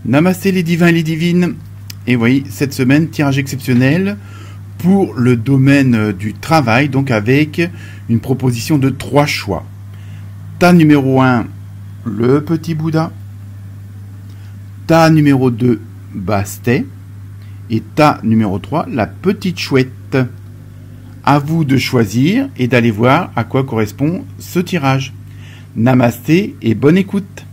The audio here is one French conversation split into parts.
Namasté les divins et les divines. Et oui, cette semaine, tirage exceptionnel pour le domaine du travail, donc avec une proposition de 3 choix. Tas numéro 1, le petit Bouddha. Tas numéro 2, Bastet. Et tas numéro 3, la petite chouette. À vous de choisir et d'aller voir à quoi correspond ce tirage. Namasté et bonne écoute.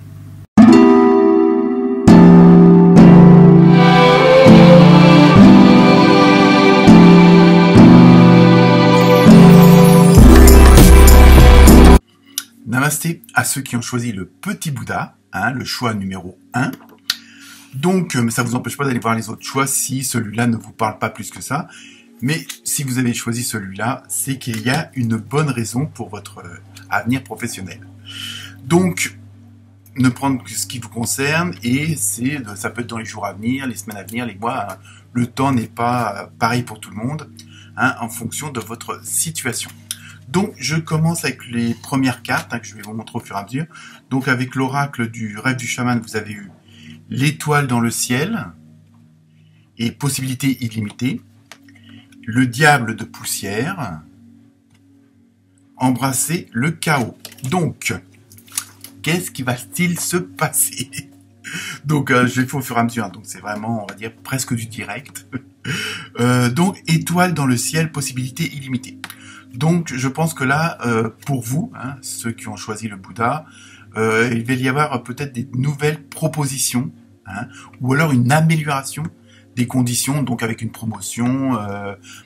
Namasté à ceux qui ont choisi le petit Bouddha, le choix numéro 1. Donc, ça ne vous empêche pas d'aller voir les autres choix si celui-là ne vous parle pas plus que ça. Mais si vous avez choisi celui-là, c'est qu'il y a une bonne raison pour votre avenir professionnel. Donc, ne prendre que ce qui vous concerne et ça peut être dans les jours à venir, les semaines à venir, les mois. Le temps n'est pas pareil pour tout le monde, en fonction de votre situation. Donc, je commence avec les premières cartes que je vais vous montrer au fur et à mesure. Donc, avec l'oracle du rêve du chaman, vous avez eu l'étoile dans le ciel et possibilités illimitées. Le diable de poussière, embrasser le chaos. Donc, qu'est-ce qui va-t-il se passer? Donc, je l'ai fait au fur et à mesure, donc c'est vraiment, on va dire, presque du direct. Donc, étoile dans le ciel, possibilité illimitée. Donc, je pense que là, pour vous, ceux qui ont choisi le Bouddha, il va y avoir peut-être des nouvelles propositions, ou alors une amélioration des conditions, donc avec une promotion,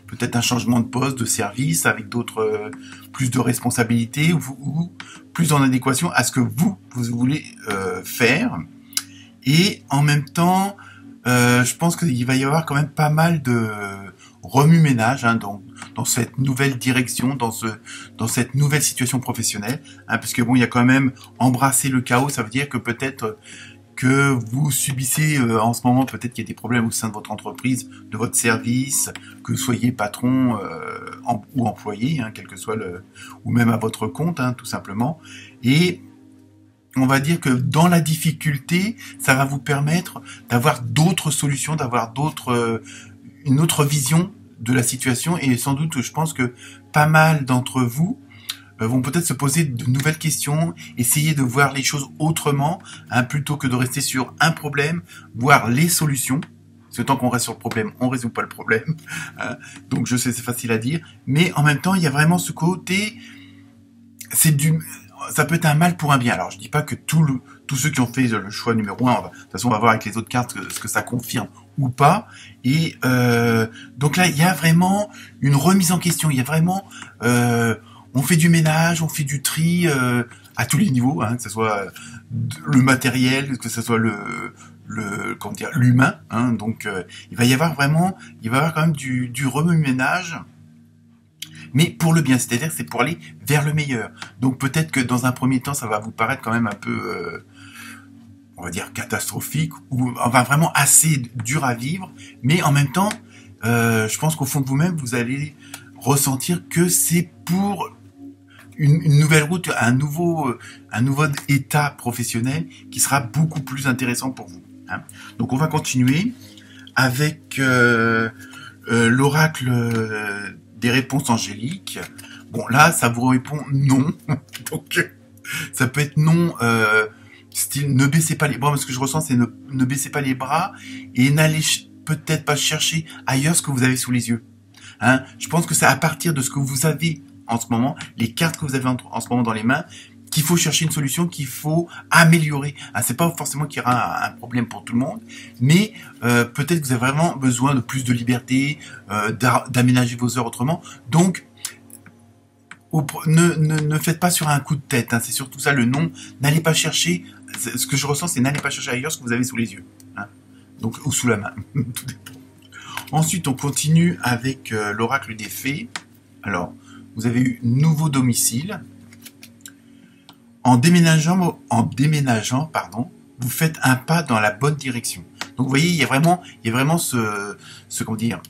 peut-être un changement de poste, de service, avec d'autres, plus de responsabilités, ou plus en adéquation à ce que vous voulez faire. Et en même temps, je pense qu'il va y avoir quand même pas mal de remue-ménage dans cette nouvelle direction, dans cette nouvelle situation professionnelle, parce que bon, il y a quand même embrasser le chaos, ça veut dire que peut-être que vous subissez en ce moment, peut-être qu'il y a des problèmes au sein de votre entreprise, de votre service, que vous soyez patron ou employé, quel que soit ou même à votre compte, tout simplement. Et on va dire que dans la difficulté, ça va vous permettre d'avoir d'autres solutions, d'avoir une autre vision de la situation. Et sans doute, je pense que pas mal d'entre vous vont peut-être se poser de nouvelles questions, essayer de voir les choses autrement, plutôt que de rester sur un problème, voir les solutions. Parce que tant qu'on reste sur le problème, on résout pas le problème. Donc je sais, c'est facile à dire. Mais en même temps, il y a vraiment ce côté, ça peut être un mal pour un bien. Alors je dis pas que tous ceux qui ont fait le choix numéro 1, de toute façon on va voir avec les autres cartes ce que ça confirme ou pas. Et donc là, il y a vraiment une remise en question. Il y a vraiment... on fait du ménage, on fait du tri à tous les niveaux, que ce soit le matériel, que ce soit l'humain. Donc il va y avoir quand même du remue-ménage, mais pour le bien, c'est-à-dire que c'est pour aller vers le meilleur. Donc peut-être que dans un premier temps, ça va vous paraître quand même un peu, on va dire catastrophique, ou enfin vraiment assez dur à vivre, mais en même temps, je pense qu'au fond de vous-même, vous allez ressentir que c'est pour une nouvelle route, un nouveau état professionnel qui sera beaucoup plus intéressant pour vous. Donc on va continuer avec l'oracle des réponses angéliques. Bon là, ça vous répond non. Donc ça peut être non, style ne baissez pas les bras. Ce que je ressens, c'est ne baissez pas les bras et n'allez peut-être pas chercher ailleurs ce que vous avez sous les yeux. Je pense que c'est à partir de ce que vous avez en ce moment, les cartes que vous avez en ce moment dans les mains, qu'il faut chercher une solution, qu'il faut améliorer. C'est pas forcément qu'il y aura un problème pour tout le monde, mais peut-être que vous avez vraiment besoin de plus de liberté, d'aménager vos heures autrement. Donc, ne faites pas sur un coup de tête. C'est surtout ça le non. N'allez pas chercher. Ce que je ressens, c'est n'allez pas chercher ailleurs ce que vous avez sous les yeux, donc ou sous la main. Tout dépend. Ensuite, on continue avec l'oracle des fées. Alors, vous avez eu nouveau domicile. En déménageant, vous faites un pas dans la bonne direction. Donc, vous voyez, il y a vraiment comment dire,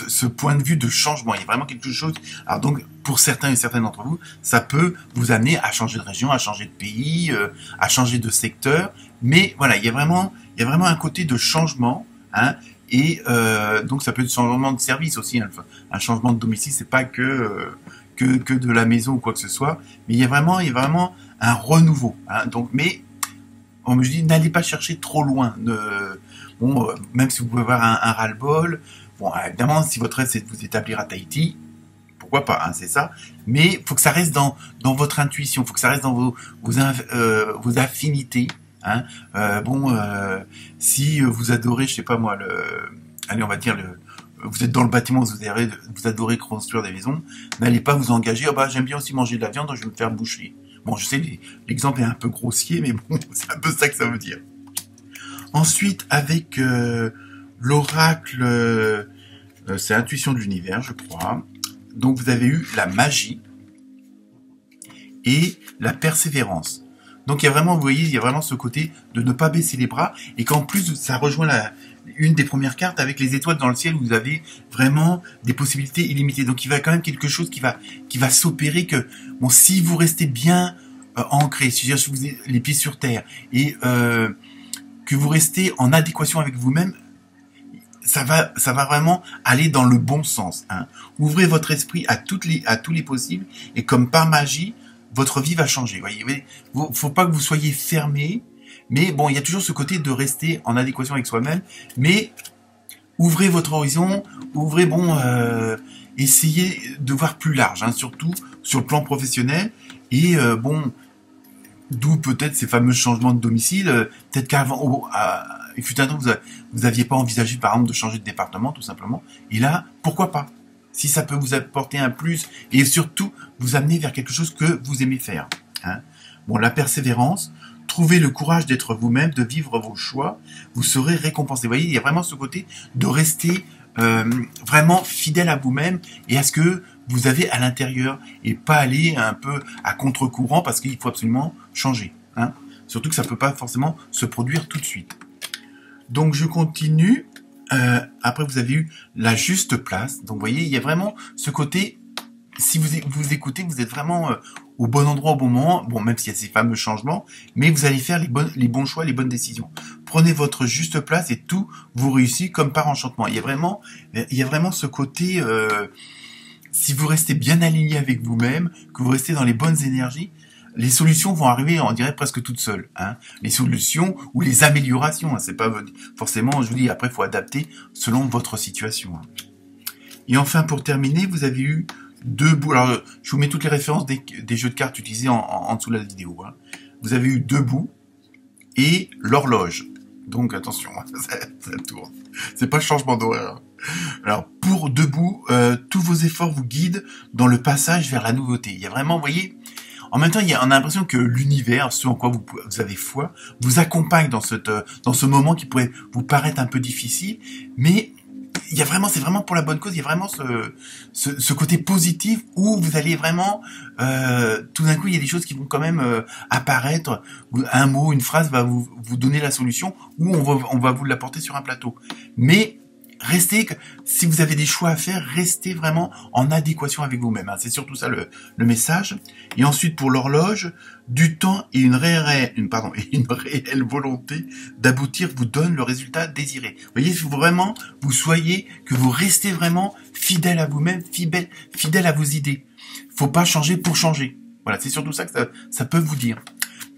ce point de vue de changement. Il y a vraiment quelque chose. Alors donc, pour certains et certaines d'entre vous, ça peut vous amener à changer de région, à changer de pays, à changer de secteur. Mais voilà, il y a vraiment un côté de changement, hein. Et donc ça peut être un changement de service aussi, hein. Un changement de domicile, c'est pas que de la maison ou quoi que ce soit. Mais il y a vraiment un renouveau, hein. Donc, mais on me dit, n'allez pas chercher trop loin. Bon, même si vous pouvez avoir un ras-le-bol. Bon, évidemment, si votre rêve c'est de vous établir à Tahiti, pourquoi pas, hein, c'est ça. Mais faut que ça reste dans votre intuition, faut que ça reste dans vos affinités. Hein. Si vous adorez, je sais pas moi, allez, on va dire vous êtes dans le bâtiment, vous adorez construire des maisons, n'allez pas vous engager. Ah bah j'aime bien aussi manger de la viande, donc je vais me faire boucher. Bon, je sais, l'exemple est un peu grossier, mais bon, c'est un peu ça que ça veut dire. Ensuite, avec l'oracle, c'est Intuition de l'univers, je crois. Donc, vous avez eu la magie et la persévérance. Donc, il y a vraiment, vous voyez, il y a vraiment ce côté de ne pas baisser les bras et qu'en plus, ça rejoint une des premières cartes avec les étoiles dans le ciel où vous avez vraiment des possibilités illimitées. Donc, il va quand même quelque chose qui va s'opérer que, bon, si vous restez bien ancré, si vous avez les pieds sur terre et que vous restez en adéquation avec vous-même, ça va vraiment aller dans le bon sens, hein. Ouvrez votre esprit à tous les possibles et comme par magie, votre vie va changer. Voyez, faut pas que vous soyez fermé, mais bon, il y a toujours ce côté de rester en adéquation avec soi-même, mais ouvrez votre horizon, essayez de voir plus large, hein, surtout sur le plan professionnel et d'où peut-être ces fameux changements de domicile. Peut-être qu'avant, il fut un temps, vous n'aviez pas envisagé, par exemple, de changer de département, tout simplement. Et là, pourquoi pas? Si ça peut vous apporter un plus, et surtout, vous amener vers quelque chose que vous aimez faire, hein. Bon, la persévérance, trouvez le courage d'être vous-même, de vivre vos choix, vous serez récompensé. Vous voyez, il y a vraiment ce côté de rester vraiment fidèle à vous-même et à ce que vous avez à l'intérieur et pas aller un peu à contre-courant parce qu'il faut absolument changer, hein. Surtout que ça peut pas forcément se produire tout de suite. Donc je continue. Après vous avez eu la juste place. Donc vous voyez, il y a vraiment ce côté, si vous écoutez, vous êtes vraiment au bon endroit au bon moment. Bon, même s'il y a ces fameux changements, mais vous allez faire les bons choix, les bonnes décisions. Prenez votre juste place et tout vous réussit comme par enchantement. Il y a vraiment ce côté, si vous restez bien aligné avec vous-même, que vous restez dans les bonnes énergies, les solutions vont arriver, on dirait, presque toutes seules, hein. Les solutions ou les améliorations, hein. C'est pas forcément, je vous dis, après, il faut adapter selon votre situation, hein. Et enfin, pour terminer, vous avez eu deux bouts. Alors, je vous mets toutes les références des jeux de cartes utilisés en dessous de la vidéo, hein. Vous avez eu deux bouts et l'horloge. Donc, attention, ça tourne. C'est pas le changement d'horaire. Alors, pour debout, tous vos efforts vous guident dans le passage vers la nouveauté. Il y a vraiment, vous voyez, en même temps, on a l'impression que l'univers, ce en quoi vous avez foi, vous accompagne dans ce moment qui pourrait vous paraître un peu difficile, mais c'est vraiment pour la bonne cause. Il y a vraiment ce côté positif où vous allez vraiment, tout d'un coup, il y a des choses qui vont quand même apparaître. Un mot, une phrase va vous donner la solution, ou on va vous l'apporter sur un plateau. Mais si vous avez des choix à faire, restez vraiment en adéquation avec vous-même, hein. C'est surtout ça le message. Et ensuite, pour l'horloge, du temps et une réelle volonté d'aboutir vous donne le résultat désiré. Vous voyez, que vous restez vraiment fidèle à vous-même, fidèle à vos idées. Faut pas changer pour changer. Voilà, c'est surtout ça que ça peut vous dire.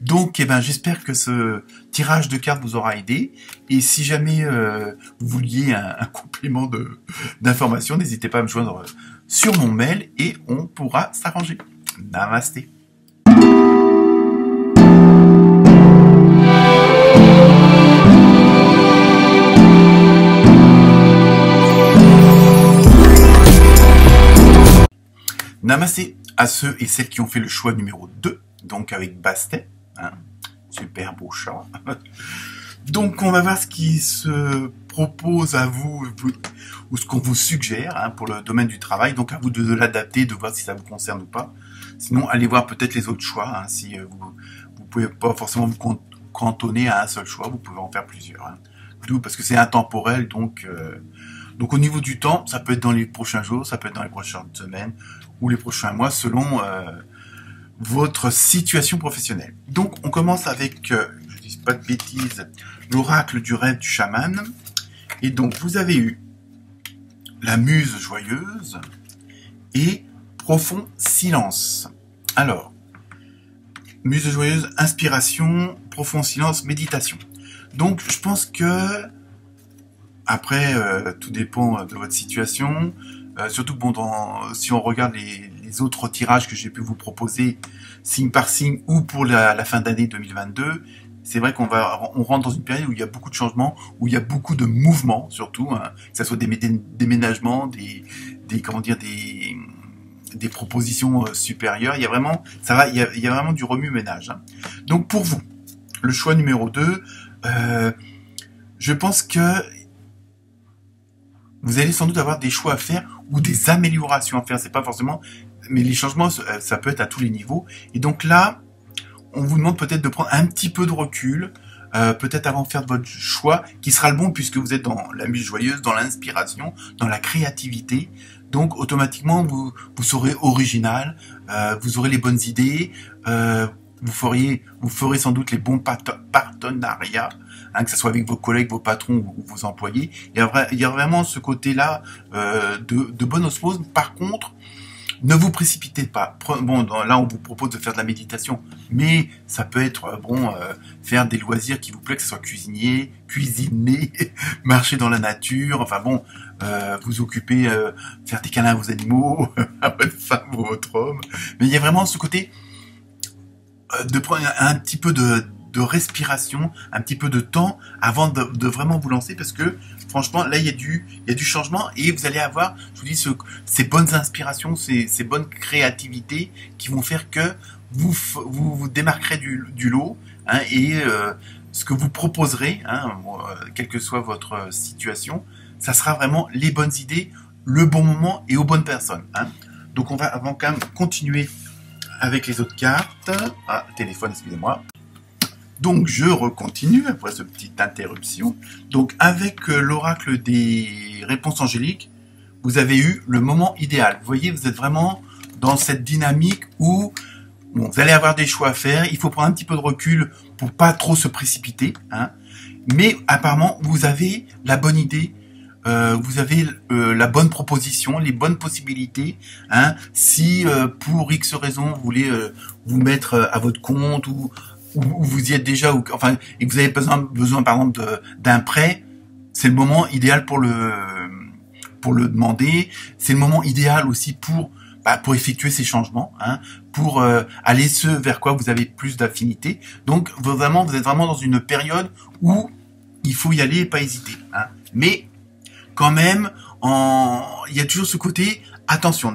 Donc, j'espère que ce tirage de cartes vous aura aidé. Et si jamais vous vouliez un complément d'information, n'hésitez pas à me joindre sur mon mail et on pourra s'arranger. Namasté. Namasté à ceux et celles qui ont fait le choix numéro 2, donc avec Bastet. Hein, super beau chat. Donc on va voir ce qui se propose à vous ou ce qu'on vous suggère, hein, pour le domaine du travail. Donc à vous de l'adapter, de voir si ça vous concerne ou pas. Sinon allez voir peut-être les autres choix, hein, si vous pouvez pas forcément vous cantonner à un seul choix, vous pouvez en faire plusieurs, hein. D'où parce que c'est intemporel, donc Donc au niveau du temps, ça peut être dans les prochains jours, ça peut être dans les prochaines semaines ou les prochains mois selon votre situation professionnelle. Donc on commence avec, je dis pas de bêtises, l'oracle du rêve du chaman. Et donc vous avez eu la muse joyeuse et profond silence. Alors, muse joyeuse, inspiration, profond silence, méditation. Donc je pense que après tout dépend de votre situation. Surtout bon, si on regarde les autres tirages que j'ai pu vous proposer, signe par signe ou pour la fin d'année 2022, c'est vrai qu'on rentre dans une période où il y a beaucoup de changements, où il y a beaucoup de mouvements surtout, hein, que ce soit des déménagements, des propositions supérieures. Il y a vraiment, il y a vraiment du remue-ménage. Hein. Donc pour vous, le choix numéro 2, je pense que vous allez sans doute avoir des choix à faire ou des améliorations à faire. C'est pas forcément, mais les changements, ça peut être à tous les niveaux. Et donc là, on vous demande peut-être de prendre un petit peu de recul, peut-être avant de faire votre choix, qui sera le bon puisque vous êtes dans la muse joyeuse, dans l'inspiration, dans la créativité. Donc automatiquement, vous serez original, vous aurez les bonnes idées, vous ferez sans doute les bons partenariats, hein, que ce soit avec vos collègues, vos patrons ou vos employés. Il y a vraiment ce côté-là de bonne osmose. Par contre, ne vous précipitez pas. Bon, là, on vous propose de faire de la méditation, mais ça peut être faire des loisirs qui vous plaisent, que ce soit cuisiner, marcher dans la nature. Enfin bon, vous occuper, faire des câlins à vos animaux, à votre femme ou votre homme. Mais il y a vraiment ce côté de prendre un petit peu de respiration, un petit peu de temps avant de vraiment vous lancer, parce que franchement là il y a du changement et vous allez avoir, je vous dis, ces bonnes inspirations, ces bonnes créativités qui vont faire que vous démarquerez du lot, hein, et ce que vous proposerez, hein, quelle que soit votre situation, ça sera vraiment les bonnes idées, le bon moment et aux bonnes personnes, hein. Donc on va quand même continuer avec les autres cartes. Ah, téléphone, excusez-moi. Donc je recontinue après cette petite interruption. Donc avec l'oracle des réponses angéliques, vous avez eu le moment idéal. Vous voyez, vous êtes vraiment dans cette dynamique où bon, vous allez avoir des choix à faire. Il faut prendre un petit peu de recul pour pas trop se précipiter, hein. Mais apparemment, vous avez la bonne idée. Vous avez la bonne proposition, les bonnes possibilités, hein. Si pour X raison vous voulez vous mettre à votre compte ou vous y êtes déjà, enfin, et que vous avez besoin par exemple d'un prêt, c'est le moment idéal pour le demander. C'est le moment idéal aussi pour effectuer ces changements, hein, pour aller vers quoi vous avez plus d'affinité. Donc vraiment, vous êtes vraiment dans une période où il faut y aller et pas hésiter, hein. Mais quand même, il y a toujours ce côté, attention,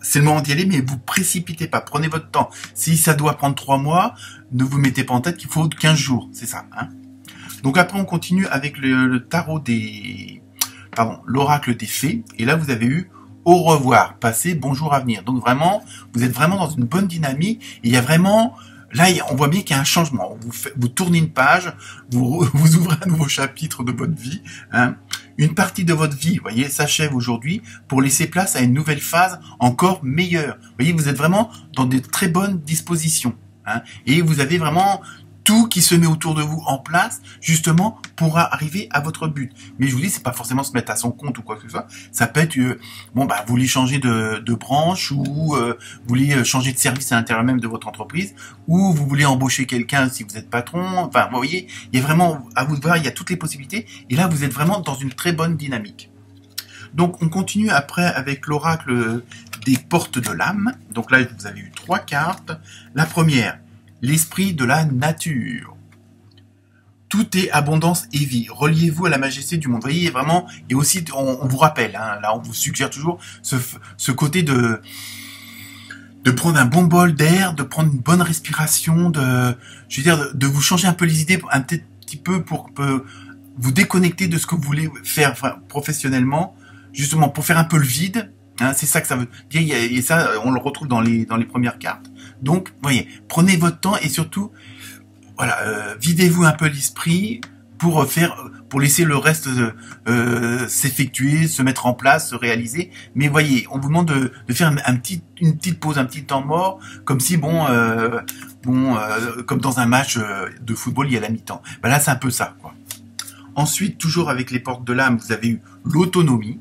c'est le moment d'y aller, mais vous précipitez pas, prenez votre temps. Si ça doit prendre 3 mois, ne vous mettez pas en tête qu'il faut 15 jours, c'est ça, hein. Donc après, on continue avec le tarot l'oracle des fées, et là, vous avez eu au revoir, passé, bonjour, avenir. Donc vraiment, vous êtes vraiment dans une bonne dynamique, et il y a vraiment, là, on voit bien qu'il y a un changement. Vous tournez une page, vous ouvrez un nouveau chapitre de votre vie, hein. Une partie de votre vie, vous voyez, s'achève aujourd'hui pour laisser place à une nouvelle phase encore meilleure. Vous voyez, vous êtes vraiment dans de très bonnes dispositions, hein, et vous avez vraiment tout qui se met autour de vous en place, justement, pour arriver à votre but. Mais je vous dis, c'est pas forcément se mettre à son compte ou quoi que ce soit. Ça peut être, vous voulez changer de branche, ou vous voulez changer de service à l'intérieur même de votre entreprise, ou vous voulez embaucher quelqu'un si vous êtes patron. Enfin, vous voyez, il y a vraiment, à vous de voir, il y a toutes les possibilités. Et là, vous êtes vraiment dans une très bonne dynamique. Donc, on continue après avec l'oracle des portes de l'âme. Donc là, vous avez eu 3 cartes. La première, l'esprit de la nature. Tout est abondance et vie. Reliez-vous à la majesté du monde. Vous voyez, vraiment, et aussi, on vous rappelle, hein, là, on vous suggère toujours ce côté de prendre un bon bol d'air, de prendre une bonne respiration, de vous changer un peu les idées, un petit peu pour vous déconnecter de ce que vous voulez faire, enfin, professionnellement, justement, pour faire un peu le vide. Hein, c'est ça que ça veut dire, et ça, on le retrouve dans les premières cartes. Donc, vous voyez, prenez votre temps et surtout, voilà, videz-vous un peu l'esprit, pour laisser le reste s'effectuer, se mettre en place, se réaliser. Mais voyez, on vous demande de faire une petite pause, un petit temps mort, comme si comme dans un match de football, il y a la mi-temps. Ben là, c'est un peu ça, quoi. Ensuite, toujours avec les portes de l'âme, vous avez eu l'autonomie.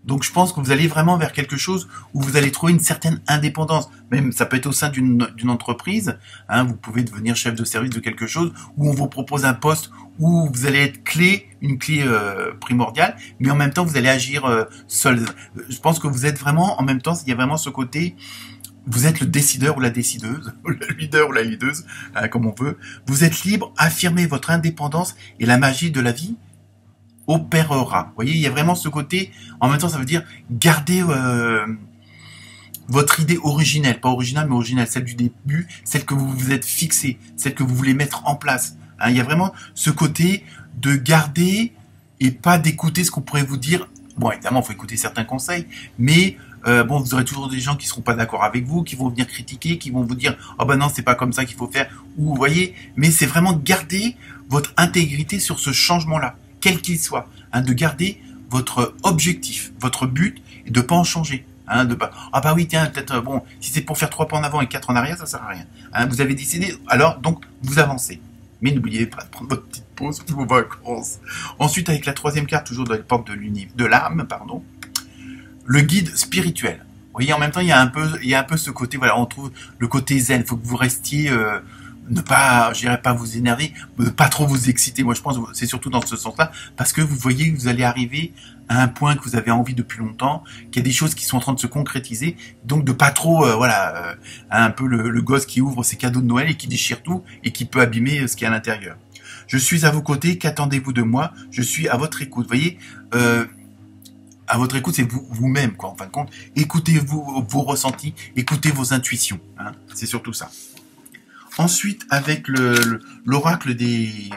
Donc, je pense que vous allez vraiment vers quelque chose où vous allez trouver une certaine indépendance. Même, ça peut être au sein d'une entreprise. Hein, vous pouvez devenir chef de service de quelque chose où on vous propose un poste où vous allez être une clé primordiale, mais en même temps, vous allez agir seul. Je pense que vous êtes vraiment, en même temps, il y a vraiment ce côté, vous êtes le décideur ou la décideuse, le leader ou la leaduse, hein, comme on veut. Vous êtes libre, affirmez votre indépendance et la magie de la vie opérera. Vous voyez, il y a vraiment ce côté, en même temps, ça veut dire garder votre idée originelle, pas originale, mais originale, celle du début, celle que vous vous êtes fixée, celle que vous voulez mettre en place. Hein, il y a vraiment ce côté de garder et pas d'écouter ce qu'on pourrait vous dire. Bon, évidemment, il faut écouter certains conseils, mais vous aurez toujours des gens qui seront pas d'accord avec vous, qui vont venir critiquer, qui vont vous dire « Oh ben non, c'est pas comme ça qu'il faut faire », ou vous voyez, mais c'est vraiment garder votre intégrité sur ce changement-là, quel qu'il soit, hein, de garder votre objectif, votre but, et de pas en changer. Hein, ah bah oui, tiens, peut-être, si c'est pour faire 3 pas en avant et 4 en arrière, ça sert à rien. Hein, vous avez décidé, alors, donc, vous avancez. Mais n'oubliez pas de prendre votre petite pause pour vos vacances. Ensuite, avec la 3e carte, toujours dans les portes de l'âme, pardon, le guide spirituel. Vous voyez, en même temps, il y a un peu ce côté, voilà, on trouve le côté zen. Il faut que vous restiez, ne pas, je dirais pas vous énerver, ne pas trop vous exciter. Moi, je pense que c'est surtout dans ce sens-là, parce que vous voyez que vous allez arriver à un point que vous avez envie depuis longtemps, qu'il y a des choses qui sont en train de se concrétiser, donc de pas trop, un peu le gosse qui ouvre ses cadeaux de Noël et qui déchire tout et qui peut abîmer ce qu'il y a à l'intérieur. Je suis à vos côtés, qu'attendez-vous de moi? Je suis à votre écoute. Vous voyez, à votre écoute, c'est vous-même, quoi, en fin de compte. Écoutez-vous vos ressentis, écoutez vos intuitions. Hein, c'est surtout ça. Ensuite, avec l'oracle des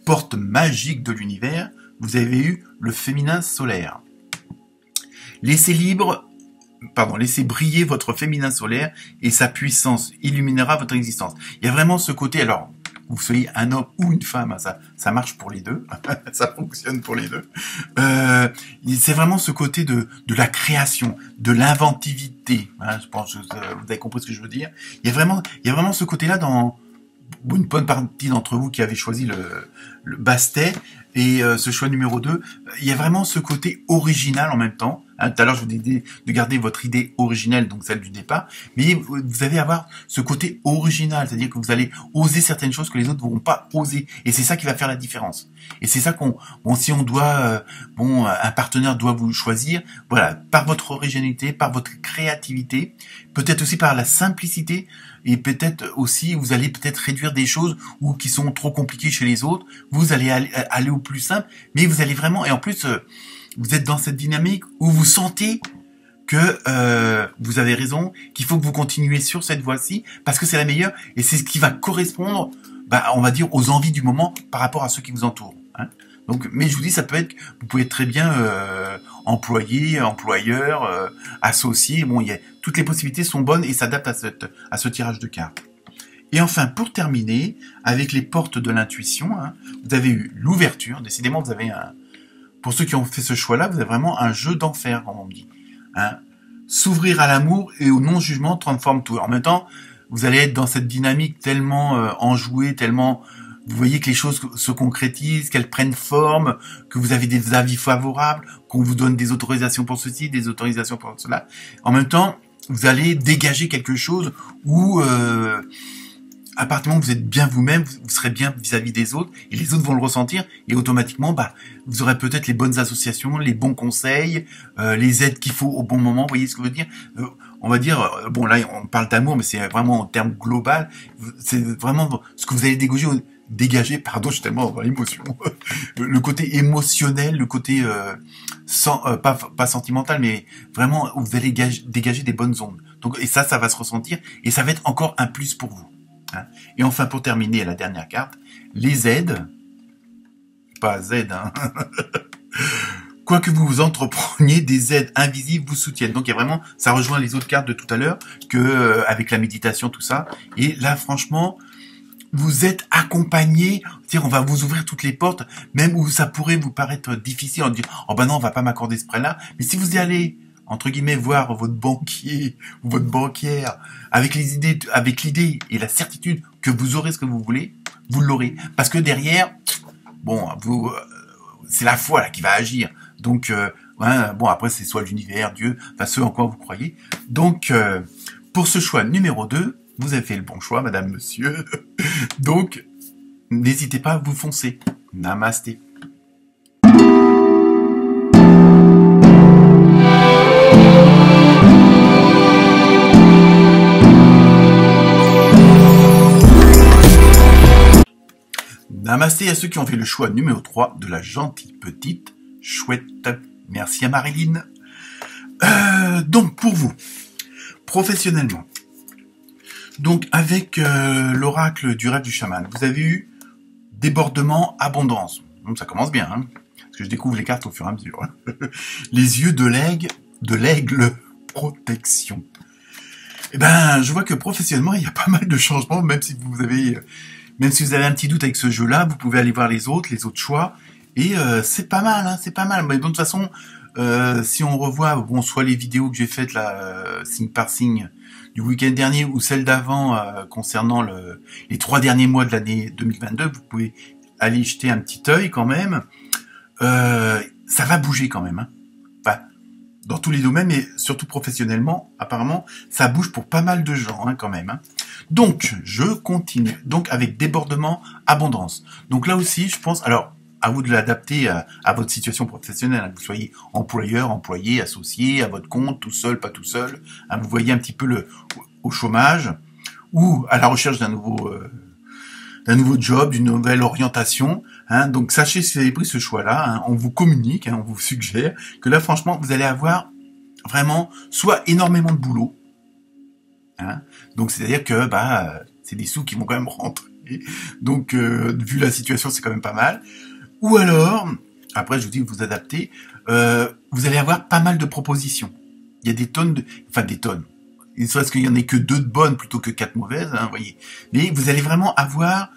portes magiques de l'univers, vous avez eu le féminin solaire. Laissez briller votre féminin solaire et sa puissance illuminera votre existence. Il y a vraiment ce côté, alors, que vous soyez un homme ou une femme, hein, ça marche pour les deux, ça fonctionne pour les deux. C'est vraiment ce côté de la création, de l'inventivité. Hein, je pense que vous avez compris ce que je veux dire. Il y a vraiment ce côté-là dans une bonne partie d'entre vous qui avez choisi le Bastet et ce choix numéro 2. Il y a vraiment ce côté original en même temps. Hein, tout à l'heure, je vous ai dit de garder votre idée originelle, donc celle du départ, mais vous allez avoir ce côté original, c'est-à-dire que vous allez oser certaines choses que les autres ne vont pas oser, et c'est ça qui va faire la différence. Et c'est ça si on doit, un partenaire doit vous choisir, voilà, par votre originalité, par votre créativité, peut-être aussi par la simplicité, et peut-être aussi, vous allez peut-être réduire des choses qui sont trop compliquées chez les autres, vous allez aller au plus simple, mais vous allez vraiment, et en plus, vous êtes dans cette dynamique où vous sentez que vous avez raison, qu'il faut que vous continuez sur cette voie-ci, parce que c'est la meilleure, et c'est ce qui va correspondre, on va dire, aux envies du moment par rapport à ceux qui vous entourent. Hein. Donc, mais je vous dis, ça peut être, vous pouvez être très bien employé, employeur, associé. Bon, toutes les possibilités sont bonnes et s'adaptent à ce tirage de cartes. Et enfin, pour terminer, avec les portes de l'intuition, hein, vous avez eu l'ouverture. Décidément, vous avez pour ceux qui ont fait ce choix-là, vous avez vraiment un jeu d'enfer, comme on me dit. Hein. S'ouvrir à l'amour et au non-jugement transforme tout. En même temps, vous allez être dans cette dynamique tellement enjouée, tellement... Vous voyez que les choses se concrétisent, qu'elles prennent forme, que vous avez des avis favorables, qu'on vous donne des autorisations pour ceci, des autorisations pour cela. En même temps, vous allez dégager quelque chose où... à partir du moment où vous êtes bien vous-même, vous serez bien vis-à-vis des autres, et les autres vont le ressentir, et automatiquement, vous aurez peut-être les bonnes associations, les bons conseils, les aides qu'il faut au bon moment, vous voyez ce que je veux dire? On va dire, là, on parle d'amour, mais c'est vraiment en termes global, c'est vraiment ce que vous allez dégager, pardon, je suis tellement dans l'émotion, le côté émotionnel, le côté, pas sentimental, mais vraiment, où vous allez dégager des bonnes ondes. Donc, et ça va se ressentir, et ça va être encore un plus pour vous. Hein. Et enfin, pour terminer, la dernière carte, les aides, pas Z, hein. Quoi que vous entrepreniez, des aides invisibles vous soutiennent. Donc il y a vraiment, ça rejoint les autres cartes de tout à l'heure, avec la méditation, tout ça. Et là, franchement, vous êtes accompagné, c'est-à-dire on va vous ouvrir toutes les portes, même où ça pourrait vous paraître difficile en disant oh ben non on va pas m'accorder ce prêt-là, mais si vous y allez entre guillemets voir votre banquier ou votre banquière avec les idées, avec l'idée et la certitude que vous aurez ce que vous voulez, vous l'aurez, parce que derrière bon vous c'est la foi là qui va agir, donc ouais, bon après c'est soit l'univers, Dieu, enfin ce en quoi vous croyez, donc pour ce choix numéro 2, vous avez fait le bon choix, madame, monsieur. Donc, n'hésitez pas à vous foncer. Namasté. Namasté à ceux qui ont fait le choix numéro 3 de la gentille petite chouette. Merci à Marilyn. Donc, pour vous, professionnellement, donc avec l'oracle du rêve du chaman, vous avez eu débordement, abondance. Donc ça commence bien, hein, parce que je découvre les cartes au fur et à mesure. Les yeux de l'aigle, protection. Eh ben, je vois que professionnellement, il y a pas mal de changements, même si vous avez un petit doute avec ce jeu-là, vous pouvez aller voir les autres choix, et c'est pas mal, hein, c'est pas mal. Mais de toute façon, si on revoit, bon, soit les vidéos que j'ai faites là, signe par signe, du week-end dernier ou celle d'avant concernant les 3 derniers mois de l'année 2022, vous pouvez aller jeter un petit œil quand même. Ça va bouger quand même. Hein. Enfin, dans tous les domaines, mais surtout professionnellement, apparemment, ça bouge pour pas mal de gens hein, quand même. Hein. Donc, je continue. Donc, avec débordement, abondance. Donc là aussi, je pense... Alors, à vous de l'adapter à votre situation professionnelle. Hein. Vous soyez employeur, employé, associé, à votre compte, tout seul, pas tout seul. Hein. Vous voyez un petit peu au chômage ou à la recherche d'un nouveau job, d'une nouvelle orientation. Hein. Donc sachez si vous avez pris ce choix-là. Hein. On vous communique, hein, on vous suggère que là, franchement, vous allez avoir vraiment soit énormément de boulot. Hein. Donc c'est-à-dire que c'est des sous qui vont quand même rentrer. Donc vu la situation, c'est quand même pas mal. Ou alors, après je vous dis vous adaptez, vous allez avoir pas mal de propositions. Il y a des tonnes des tonnes. Il ne serait-ce qu'il y en ait que 2 de bonnes plutôt que 4 mauvaises, hein, voyez. Mais vous allez vraiment avoir,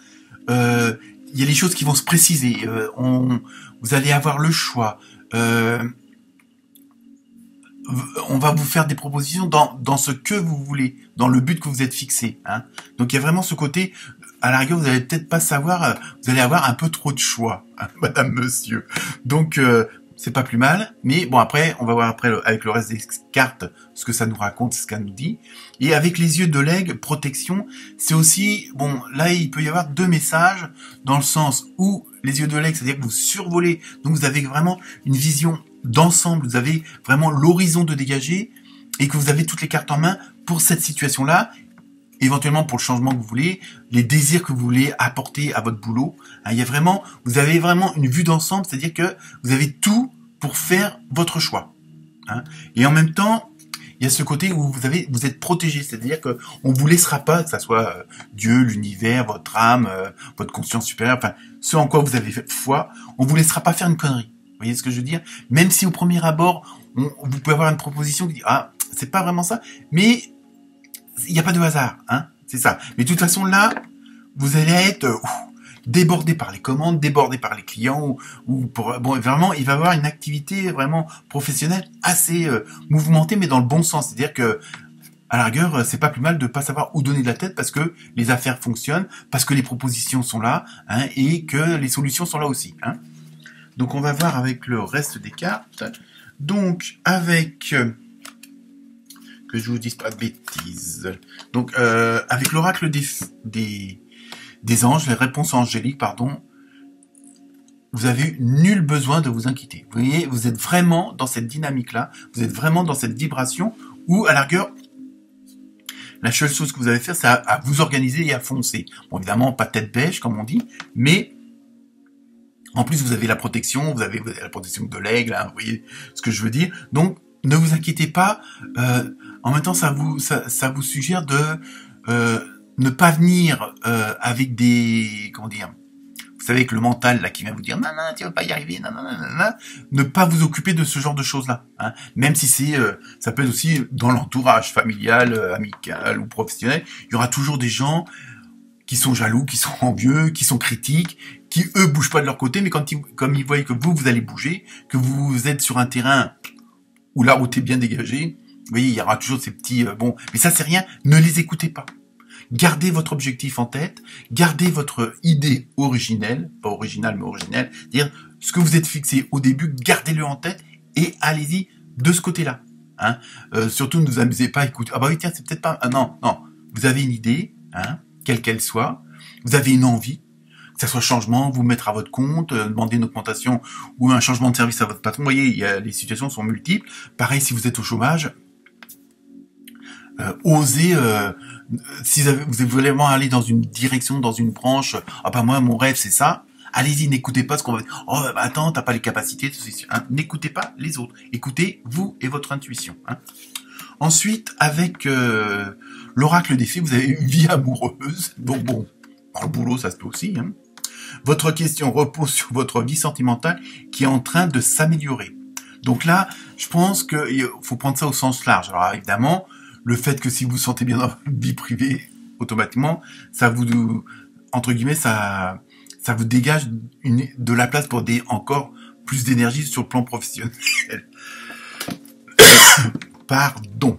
il y a les choses qui vont se préciser. Vous allez avoir le choix. On va vous faire des propositions dans ce que vous voulez, dans le but que vous êtes fixé. Hein. Donc il y a vraiment ce côté, à la rigueur, vous allez peut-être pas savoir, vous allez avoir un peu trop de choix, hein, madame, monsieur. Donc c'est pas plus mal, mais bon après, on va voir après avec le reste des cartes ce que ça nous raconte, ce qu'elle nous dit. Et avec les yeux de l'aigle, protection, c'est aussi, bon, là il peut y avoir 2 messages, dans le sens où les yeux de l'aigle, c'est-à-dire que vous survolez, donc vous avez vraiment une vision d'ensemble, vous avez vraiment l'horizon de dégager, et que vous avez toutes les cartes en main pour cette situation-là, éventuellement pour le changement que vous voulez, les désirs que vous voulez apporter à votre boulot. Hein, vous avez vraiment une vue d'ensemble, c'est-à-dire que vous avez tout pour faire votre choix. Hein. Et en même temps, il y a ce côté où vous êtes protégé, c'est-à-dire que on vous laissera pas, que ça soit Dieu, l'univers, votre âme, votre conscience supérieure, enfin ce en quoi vous avez fait foi, on vous laissera pas faire une connerie. Vous voyez ce que je veux dire? Même si au premier abord, vous pouvez avoir une proposition qui dit ah c'est pas vraiment ça, mais il n'y a pas de hasard, hein, c'est ça. Mais de toute façon, là, vous allez être débordé par les commandes, débordé par les clients, bon, vraiment, il va y avoir une activité vraiment professionnelle assez mouvementée, mais dans le bon sens. C'est-à-dire que, à la rigueur, c'est pas plus mal de pas savoir où donner de la tête parce que les affaires fonctionnent, parce que les propositions sont là, hein, et que les solutions sont là aussi, hein. Donc, on va voir avec le reste des cartes. Donc, avec... que je vous dise pas de bêtises. Donc, avec l'oracle des anges, les réponses angéliques, pardon, vous avez eu nul besoin de vous inquiéter. Vous voyez, vous êtes vraiment dans cette dynamique-là, vous êtes vraiment dans cette vibration où, à la rigueur, la seule chose que vous avez faire, c'est à vous organiser et à foncer. Bon, évidemment, pas tête bêche, comme on dit, mais en plus, vous avez la protection, vous avez la protection de l'aigle, hein, vous voyez ce que je veux dire. Donc, ne vous inquiétez pas. En même temps, ça vous suggère de ne pas venir avec des, comment dire, vous savez que le mental là qui vient vous dire non non tu vas pas y arriver, non non non non, ne pas vous occuper de ce genre de choses là. Hein. Même si ça peut être aussi dans l'entourage familial, amical ou professionnel, il y aura toujours des gens qui sont jaloux, qui sont envieux, qui sont critiques, qui eux bougent pas de leur côté, mais comme ils voient que vous allez bouger, que vous êtes sur un terrain où la route est bien dégagée, vous voyez, il y aura toujours ces petits bon, mais ça c'est rien, ne les écoutez pas. Gardez votre objectif en tête, gardez votre idée originelle, pas originale mais originelle, c'est-à-dire ce que vous êtes fixé au début, gardez-le en tête et allez-y de ce côté-là. Hein. Surtout ne vous amusez pas à écouter. Ah bah oui tiens, c'est peut-être pas. Ah non, vous avez une idée, hein, quelle qu'elle soit, vous avez une envie, que ça soit changement, vous mettre à votre compte, demander une augmentation ou un changement de service à votre patron. Vous voyez, les situations sont multiples. Pareil si vous êtes au chômage. Osez, si vous voulez vraiment aller dans une direction, dans une branche, ah bah moi mon rêve c'est ça, allez-y, n'écoutez pas ce qu'on va dire, oh bah attends, t'as pas les capacités, hein. N'écoutez pas les autres, écoutez vous et votre intuition. Hein. Ensuite, avec l'oracle des fées, vous avez une vie amoureuse, donc bon, dans le boulot ça se peut aussi, hein. Votre question repose sur votre vie sentimentale qui est en train de s'améliorer. Donc là, je pense qu'il faut prendre ça au sens large. Alors évidemment, le fait que si vous vous sentez bien dans votre vie privée, automatiquement, ça vous, entre guillemets, ça vous dégage de la place pour des encore plus d'énergie sur le plan professionnel. Pardon.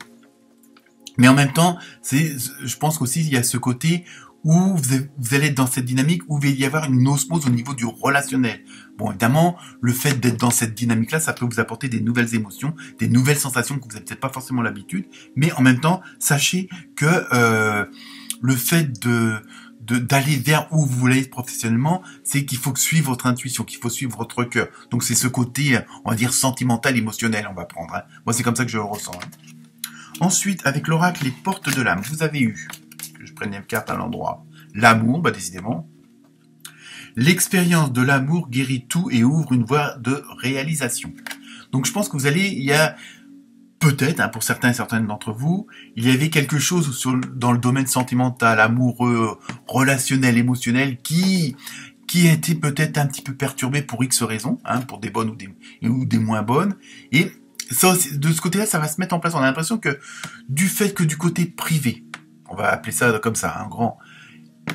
Mais en même temps, je pense qu'aussi il y a ce côté où vous allez être dans cette dynamique où il va y avoir une osmose au niveau du relationnel. Bon, évidemment, le fait d'être dans cette dynamique-là, ça peut vous apporter des nouvelles émotions, des nouvelles sensations que vous n'avez peut-être pas forcément l'habitude, mais en même temps, sachez que le fait d'aller vers où vous voulez être professionnellement, c'est qu'il faut suivre votre intuition, qu'il faut suivre votre cœur. Donc c'est ce côté, on va dire, sentimental, émotionnel, on va prendre. Hein. Moi, c'est comme ça que je le ressens. Hein. Ensuite, avec l'oracle, les portes de l'âme, vous avez eu... Je prenne une carte à l'endroit. L'amour, bah décidément. L'expérience de l'amour guérit tout et ouvre une voie de réalisation. Donc je pense que il y a peut-être, hein, pour certains et certaines d'entre vous, il y avait quelque chose dans le domaine sentimental, amoureux, relationnel, émotionnel, qui a été peut-être un petit peu perturbé pour X raisons, hein, pour des bonnes ou des moins bonnes. Et ça, de ce côté-là, ça va se mettre en place. On a l'impression que du fait que du côté privé, on va appeler ça comme ça, un grand.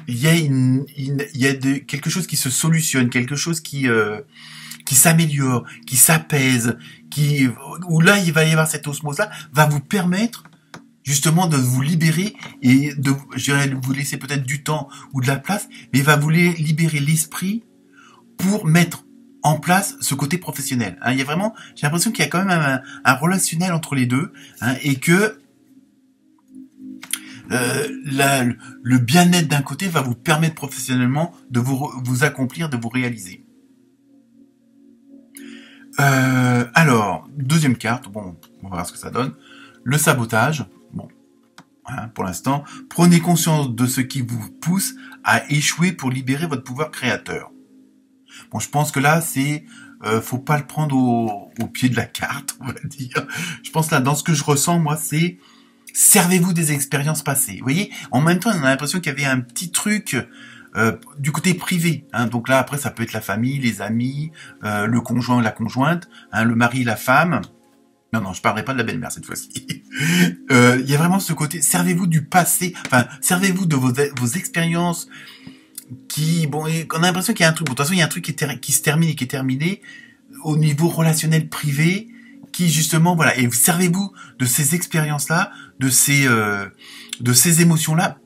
Il y a quelque chose qui se solutionne, quelque chose qui s'améliore, qui s'apaise, où là il va y avoir cette osmose-là, va vous permettre justement de vous libérer et de, je dirais, vous laisser peut-être du temps ou de la place, mais va vous libérer l'esprit pour mettre en place ce côté professionnel. Hein, il y a vraiment, j'ai l'impression qu'il y a quand même un relationnel entre les deux, hein, et que le bien-être d'un côté va vous permettre professionnellement de vous accomplir, de vous réaliser. Alors, deuxième carte, bon, on va voir ce que ça donne. Le sabotage, bon, hein, pour l'instant, prenez conscience de ce qui vous pousse à échouer pour libérer votre pouvoir créateur. Bon, je pense que là, faut pas le prendre au pied de la carte, on va dire. Je pense là, dans ce que je ressens, moi, c'est servez-vous des expériences passées. Vous voyez, en même temps, on a l'impression qu'il y avait un petit truc du côté privé. Hein. Donc là, après, ça peut être la famille, les amis, le conjoint, la conjointe, hein, le mari, la femme. Non, je parlerai pas de la belle-mère cette fois-ci. Il y a vraiment ce côté, servez-vous du passé, enfin, servez-vous de vos expériences bon, on a l'impression qu'il y a un truc, bon, de toute façon, il y a un truc qui se termine et qui est terminé au niveau relationnel privé, qui justement, voilà, et servez-vous de ces expériences-là, de ces émotions-là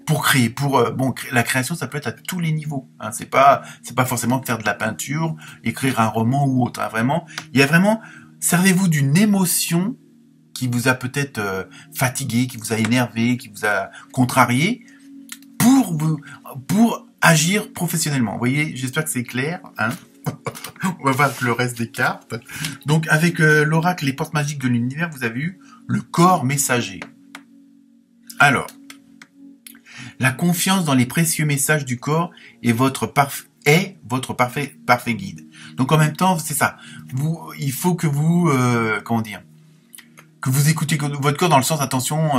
pour créer, bon, la création, ça peut être à tous les niveaux, hein, c'est pas forcément faire de la peinture, écrire un roman ou autre, hein, vraiment, il y a vraiment, servez-vous d'une émotion qui vous a peut-être fatigué, qui vous a énervé, qui vous a contrarié, pour agir professionnellement. Vous voyez, j'espère que c'est clair, hein. On va voir le reste des cartes. Donc, avec l'oracle, les portes magiques de l'univers, vous avez eu le corps messager. Alors, la confiance dans les précieux messages du corps est votre parfait guide. Donc, en même temps, c'est ça. Il faut que vous, que vous écoutez votre corps dans le sens, attention,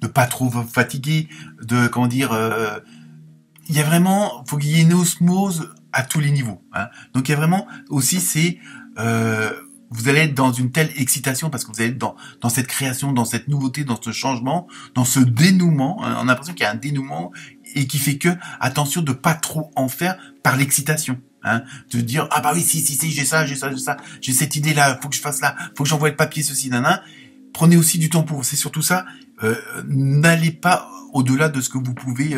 de pas trop fatiguer, il y a vraiment, faut qu'il y ait une osmose à tous les niveaux. Hein. Donc il y a vraiment aussi vous allez être dans une telle excitation parce que vous allez être dans cette création, dans cette nouveauté, dans ce changement, dans ce dénouement. Hein. On a l'impression qu'il y a un dénouement et qui fait que, attention de pas trop en faire par l'excitation. Hein, de dire, ah bah oui, si, j'ai ça, j'ai cette idée-là, faut que je fasse là, faut que j'envoie le papier, ceci, nana. Prenez aussi du temps pour vous, c'est surtout ça. N'allez pas au-delà de ce que vous pouvez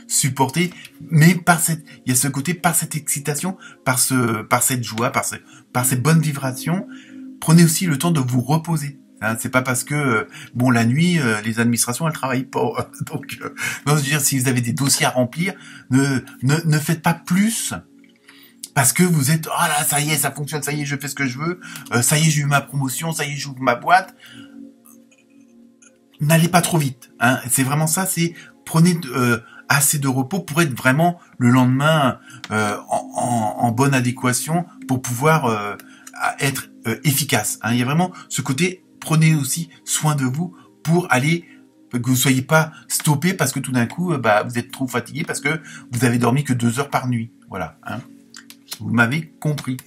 supporter, mais il y a ce côté, par cette excitation, par cette joie, par ces bonnes vibrations, prenez aussi le temps de vous reposer. Hein, c'est pas parce que bon, la nuit les administrations elles travaillent pas. Donc non, je veux dire, si vous avez des dossiers à remplir, ne faites pas plus parce que vous êtes ah là, ça y est, ça fonctionne, ça y est, je fais ce que je veux, ça y est, j'ai eu ma promotion, ça y est, j'ouvre ma boîte. N'allez pas trop vite. Hein. C'est vraiment ça, c'est prenez assez de repos pour être vraiment le lendemain en bonne adéquation pour pouvoir être efficace. Hein. Il y a vraiment ce côté, prenez aussi soin de vous pour aller, que vous soyez pas stoppé parce que tout d'un coup, vous êtes trop fatigué parce que vous avez dormi que 2 heures par nuit. Voilà. Hein. Vous m'avez compris.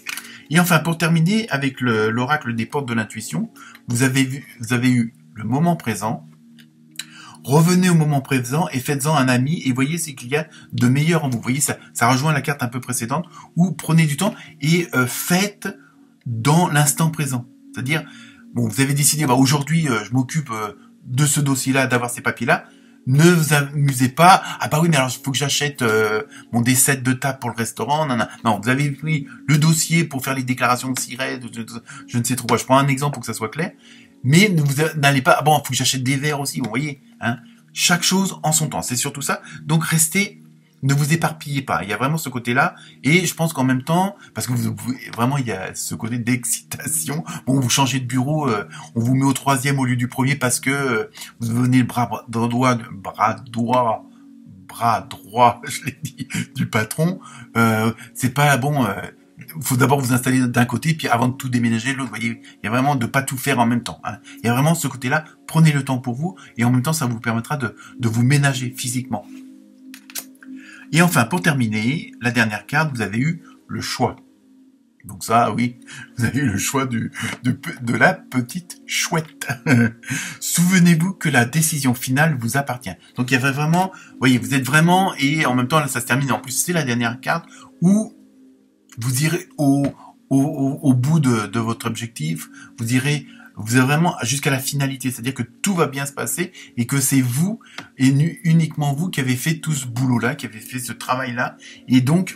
Et enfin, pour terminer avec l'oracle des portes de l'intuition, vous avez eu le moment présent. Revenez au moment présent et faites-en un ami et voyez ce qu'il y a de meilleur en vous. Vous voyez, ça rejoint la carte un peu précédente où prenez du temps et faites dans l'instant présent. C'est-à-dire, bon, vous avez décidé, aujourd'hui, je m'occupe de ce dossier-là, d'avoir ces papiers-là. Ne vous amusez pas. Ah bah oui, mais alors il faut que j'achète des sets de table pour le restaurant. Non, vous avez pris le dossier pour faire les déclarations de SIRET, je ne sais trop quoi. Je prends un exemple pour que ça soit clair. Mais vous n'allez pas. Ah bon, il faut que j'achète des verres aussi. Vous voyez, hein. Chaque chose en son temps. C'est surtout ça. Donc restez. Ne vous éparpillez pas. Il y a vraiment ce côté-là. Et je pense qu'en même temps, parce que vraiment, il y a ce côté d'excitation. Bon, vous changez de bureau, on vous met au 3e au lieu du 1er parce que vous devenez le bras droit, je l'ai dit, du patron. C'est pas bon. Faut d'abord vous installer d'un côté, puis avant de tout déménager de l'autre. Vous voyez, il y a vraiment de pas tout faire en même temps. Hein. Il y a vraiment ce côté-là. Prenez le temps pour vous, et en même temps, ça vous permettra de vous ménager physiquement. Et enfin, pour terminer, la dernière carte, vous avez eu le choix. Donc ça, oui, vous avez eu le choix de la petite chouette. Souvenez-vous que la décision finale vous appartient. Donc il y avait vraiment, vous voyez, vous êtes vraiment, et en même temps, là, ça se termine. En plus, c'est la dernière carte où vous irez au bout de votre objectif. Vous irez vraiment jusqu'à la finalité, c'est-à-dire que tout va bien se passer et que c'est vous et uniquement vous qui avez fait tout ce boulot-là, qui avez fait ce travail-là. Et donc,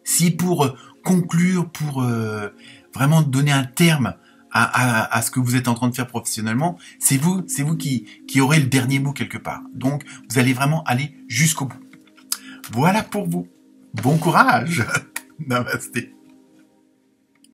si pour conclure, pour vraiment donner un terme à ce que vous êtes en train de faire professionnellement, c'est vous qui aurez le dernier mot quelque part. Donc, vous allez vraiment aller jusqu'au bout. Voilà pour vous. Bon courage. Namasté.